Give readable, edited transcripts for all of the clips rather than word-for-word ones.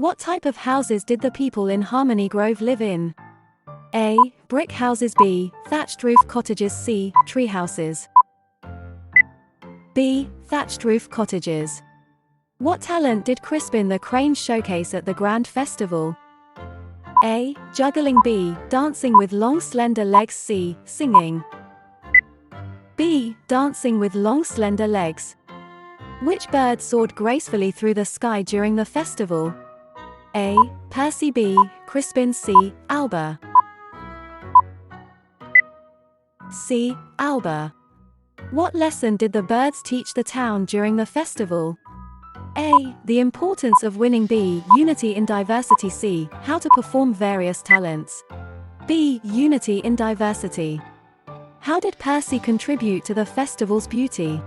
What type of houses did the people in Harmony Grove live in? A. Brick houses. B. Thatched roof cottages. C. Tree houses. B. Thatched roof cottages. What talent did Crispin the crane showcase at the Grand Festival? A. Juggling. B. Dancing with long slender legs. C. Singing. B. Dancing with long slender legs. Which bird soared gracefully through the sky during the festival? A. Percy. B. Crispin. C. Alba. C. Alba. What lesson did the birds teach the town during the festival? A. The importance of winning. B. Unity in diversity. C. How to perform various talents. B. Unity in diversity. How did Percy contribute to the festival's beauty?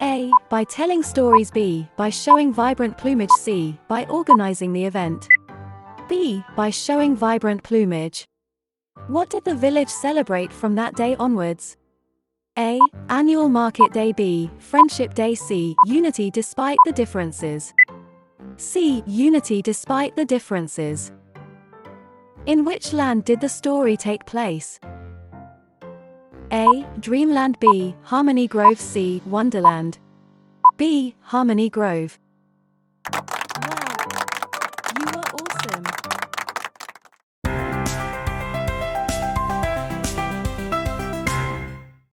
A. By telling stories. B. By showing vibrant plumage. C. By organizing the event. B. By showing vibrant plumage. What did the village celebrate from that day onwards? A. Annual Market Day. B. Friendship Day. C. Unity despite the differences. C. Unity despite the differences. In which land did the story take place? A. Dreamland. B. Harmony Grove. C. Wonderland. B. Harmony Grove.